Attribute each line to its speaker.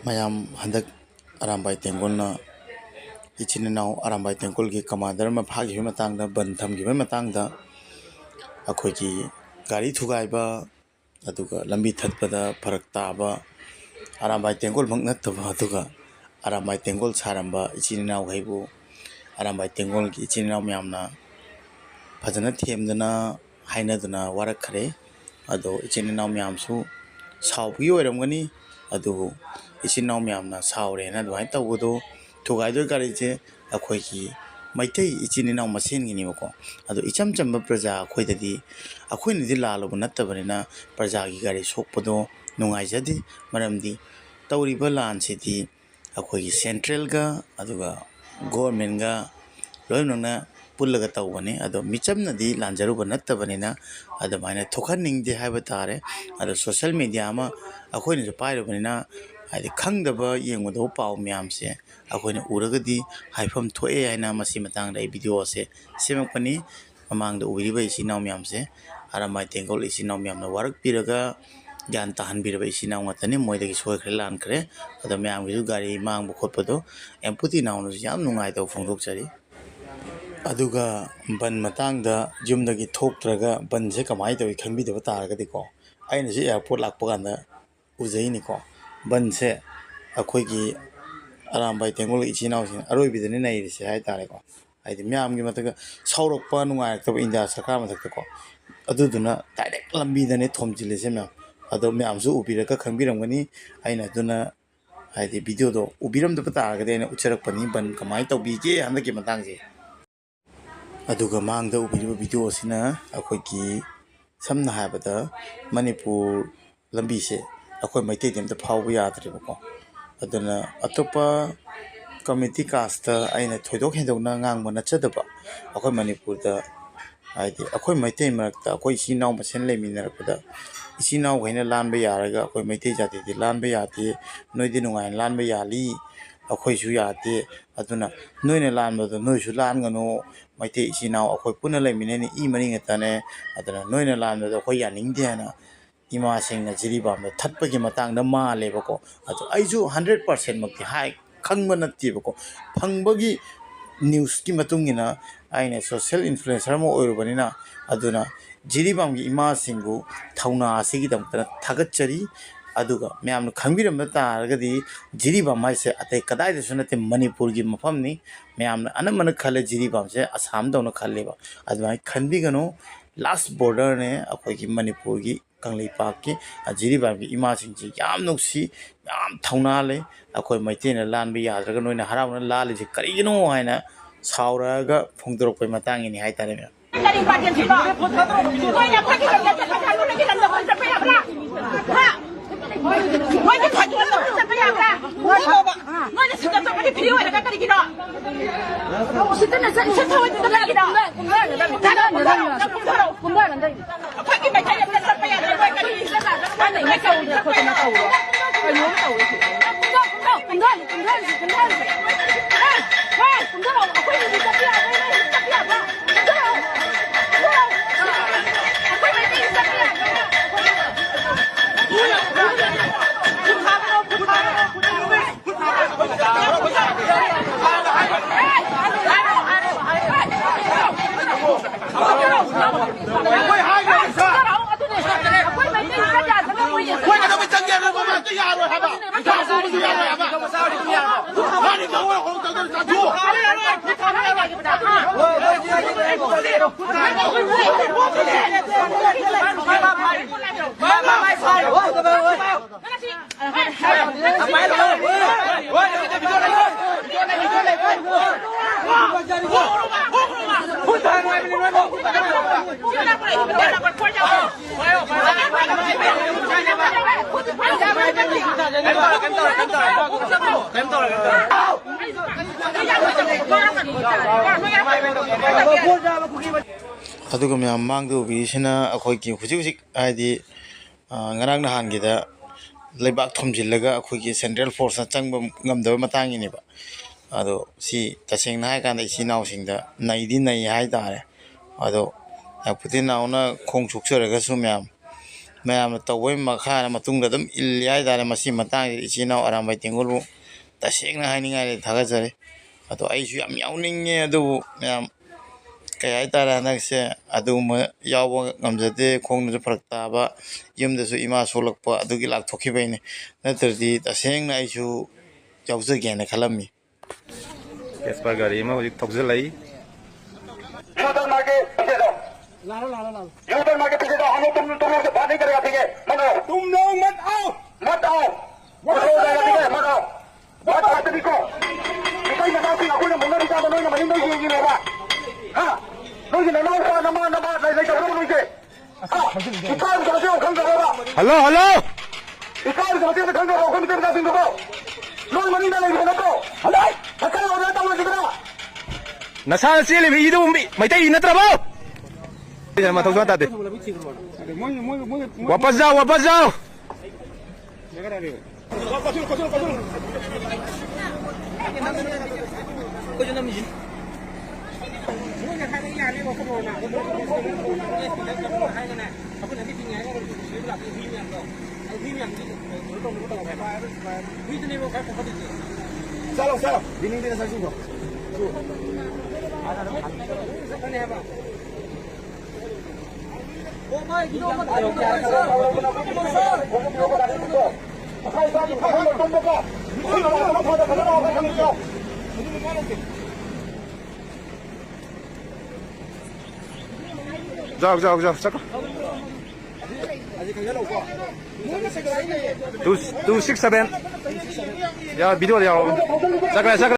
Speaker 1: ꯃꯌꯥꯝ ꯍꯟꯗꯛ ꯑꯔꯥꯝꯕꯥꯏ ꯇꯦꯡꯒꯣꯜꯅ ꯏꯆꯤꯟ ꯏꯅꯥꯎ ꯑꯔꯥꯝꯕꯥꯏ ꯇꯦꯡꯒꯣꯜꯒꯤ ꯀꯃꯥꯟꯗꯔ ꯑꯃ ꯐꯥꯈꯤꯕꯒꯤ ꯃꯇꯥꯡꯗ ꯕꯟ ꯊꯝꯈꯤꯕꯒꯤ ꯃꯇꯥꯡꯗ ꯑꯩꯈꯣꯏꯒꯤ ꯒꯥꯔꯤ ꯊꯨꯒꯥꯏꯕ ꯑꯗꯨꯒ ꯂꯝꯕꯤ ꯊꯠꯄꯗ ꯐꯔꯛ ꯇꯥꯕ ꯑꯔꯥꯝꯕꯥꯏ ꯇꯦꯡꯒꯣꯜꯃꯛ ꯅꯠꯇꯕ ꯑꯗꯨꯒ ꯑꯔꯥꯝꯕꯥꯏ ꯇꯦꯡꯒꯣꯜ ꯁꯥꯔꯝꯕ ꯏꯆꯤꯟ ꯏꯅꯥꯎꯈꯩꯕꯨ ꯑꯔꯥꯝꯕꯥꯏ ꯇꯦꯡꯒꯣꯜꯒꯤ ꯏꯆꯤꯟ ꯏꯅꯥꯎ ꯃꯌꯥꯝꯅ ꯐꯖꯅ ꯊꯦꯝꯗꯅ ꯍꯥꯏꯅꯗꯨꯅ ꯋꯥꯔꯛꯈ꯭ꯔꯦ ꯑꯗꯣ ꯏꯆꯤꯟ ꯏꯅꯥꯎ ꯃꯌꯥꯝꯁꯨ ꯁꯥꯎꯕꯒꯤ ꯑꯣꯏꯔꯝꯒꯅꯤ ꯑꯗꯨꯕꯨ इचिन इनाव मैमना सावरेना अदुमाय तौबदो थुगाइदोइ गारिजे अखोइगी मैतै इचिन इनाव मसेनगिनिबको अदो इचम चम्ब प्रजा अखोइददि अखोइनदि लालुब नत्तबनिना प्रजागी गारि सोकपदो नुंगाइजदि मरमदि तौरिबा लानसिदि अखोइगी सेंट्रलगा अदुगा गवर्नमेंटगा लोइनना पुल्लगा तौबने अदो मिचमनदि लांजरुब नत्तबनिना अदुमायना थोखनिंगदे हाइबा तारे अदो सोशल मीडिया अमा अखोइनजु पाइरबनिना हाइदि खंगदबा येंगदो पाउ म्यामसे अखोइना उरगदि हाइफम थोए हाइना मसी मतांगदा वीडियो से सेमकपनि ममांगदा उबिरिबा इसिनाव म्यामसे आरामाइ तेंगोल इसिनाव म्यामना वारक पिरगा ज्ञान ताहनबिरबा इसिनाव ngатani मोइदगी सोयखरे लानखरे अदा म्यामगिजु गारि मांगबो खोटपदो एम्पुति नावनसु याम नुंगाइदो फोंदोकचरी अदुगा बन मतांगदा जुमदगी थोक्त्रगा बनसे कमाइ तवि खंबिदबा तारगदिको आइनसु एयरपोर्ट लाक्पा कांदा उजैनिको बनसे अखोइगी अरामबाई तेंगोल इचिनावसिन अरोइबिदनि नैरिसे हाइ तारेको हाइदि म्यामगी मतगा सौरकपा नुंगाइरक्तबा इंडिया सरकार मथक्तको अदुदुना डाइरेक्ट लंबीदने थोमजिलेसे म्याम अदो म्यामसु उबिरका खंबिरमगनी आइना दुना हाइदि वीडियोदो उबिरमदबा तारगदि आइना उच्चरकपनि बन कमाइ तौबिगे हंदकी मतांगजे अदुगा मांगदा उबिरिबा वीडियो सिना अखोइगी समना हाबदा मणिपुर लंबीसे अखोइ मैतै देमता फावबा याद्रेबको अदुना अतोपा कम्युनिटी कास्ट आइना थोइदोक हेदोकना ngang नचदबा अखोइ मणिपुरदा हाइदि अखोइ मैतै मरक्ता अखोइ इसिनाव मसेन लेमिनरकदा इसिनाव गैना लानबा यारगा अखोइ मैतै जातिदि लानबा याते नोइदि नुंगाइन लानबा याली अखोइसु याते अदुना नोइना लानबदो नोइसु लानगनो मैतै इसिनाव अखोइ पुना लेमिनेनि इ मरि ngतने अदुना नोइना लानबदो अखोइ यानिंगदे हाना इमा सिंह जिरीबाम थत्पगी मतांगदा मालेबको अदो आइजु 100% मक्ति हाइ खंगबा नत्तिबको फंगबगी न्यूज़ की मतुंगिना आइने सोशल इन्फ्लुएंसर मो ओइरबनिना अदुना जिरीबामगी इमा सिंगु थौना आसिगी दमतना थागतचरी अदुगा म्यामन खंबिरम तारगदि जिरीबाम हाइसे अतै कदाइदसु नते मणिपुरगी मफमनि म्यामन अनमन खले जिरीबामसे असम दौना खलेबा अदुमाइ खंबिगनो लास्ट बॉर्डर ने अखोइगी मणिपुरगी कंगलेपाकी जिरीबामगी इमा सिंगजी याम नुक्सी याम थौना ले अखोइ मैतेना लानबा याद्रगा नोइना हरावना लालिजे करिगिनो हाइना सावरागा फोंदोरकपै मतांगिनि हाइतारे अदुगा म्याम मांगदो उबिसिना अखोइगी हुजिक हुजिक हाइदि ngaraang nahanggida leibak thomjillega अखोइगी सेंट्रल फोर्स चंगबा ngamdaba matangineba ado si tasengna hai kanda isinaw singda naidi nai hai tare ado putin nauna khong chukcharaga su myam ꯃꯌꯥꯝꯅ ꯇꯧꯕꯒꯤ ꯃꯈꯥ ꯃꯇꯨꯡꯗ ꯑꯗꯨꯝ ꯏꯜꯂꯤ ꯍꯥꯏꯇꯥꯔꯦ ꯃꯁꯤ ꯃꯇꯥꯡꯁꯤꯗ ꯏꯆꯤꯜ ꯏꯅꯥꯎ ꯑꯔꯥꯝꯕꯥꯏ ꯇꯦꯡꯒꯣꯜꯕꯨ ꯇꯁꯦꯡꯅ ꯍꯥꯏꯅꯤꯡꯉꯥꯏ ꯊꯥꯒꯠꯆꯔꯤ ꯑꯗꯣ ꯑꯩꯁꯨ ꯌꯥꯝ ꯌꯥꯎꯅꯤꯡꯉꯦ ꯑꯗꯨꯕꯨ ꯃꯌꯥꯝ ꯀꯩ ꯍꯥꯏꯇꯥꯔꯦ ꯍꯟꯗꯛꯁꯦ ꯑꯗꯨꯒꯨꯝꯕ ꯌꯥꯎꯕ ꯉꯝꯖꯗꯦ ꯈꯣꯡꯅꯁꯨ ꯐꯔꯛ ꯇꯥꯕ ꯌꯨꯝꯗꯁꯨ ꯏꯃꯥ ꯁꯣꯜꯂꯛꯄ ꯑꯗꯨꯒꯤ ꯂꯥꯛꯊꯣꯛꯈꯤꯕꯩꯅꯤ ꯅꯠꯇ꯭ꯔꯗꯤ ꯇꯁꯦꯡꯅ ꯑꯩꯁꯨ ꯌꯥꯎꯖꯒꯦꯅ ꯈꯜꯂꯝꯃꯤ
Speaker 2: ꯄꯦꯁꯄꯥ ꯒꯥꯔꯤ ꯑꯃ ꯍꯧꯖꯤꯛ ꯊꯧꯖꯤꯜꯂꯛꯏ
Speaker 3: लालो लालो लालो यूटर्न मार के पीछे जाओ हम तुम लोग से बात नहीं करेगा ठीक है मत आओ तुम लोग मत आओ मत हो जाएगा ठीक है मत आओ बात आते भी को इतना ही बताओ कि आपको ने मुन्ना दिखा दो ना मनी नहीं ये होगा हां लोग ने नाम का नंबर नहीं करो मुझे हां इकाल करते हो खंड होगा
Speaker 2: हेलो हेलो
Speaker 3: इकाल करते हो खंड होगा खंड करते हो लोग मनी ना लेके ना तो हेलो धक्का हो जाता हूं जितना
Speaker 2: नशा चेली भी इदु मैतै नत्रबो मथौ सुन ताते वापस जाओ
Speaker 3: चलो चलो दिन दिन से सुनो
Speaker 2: जाओ चलो 267 야 비디오 야 잠깐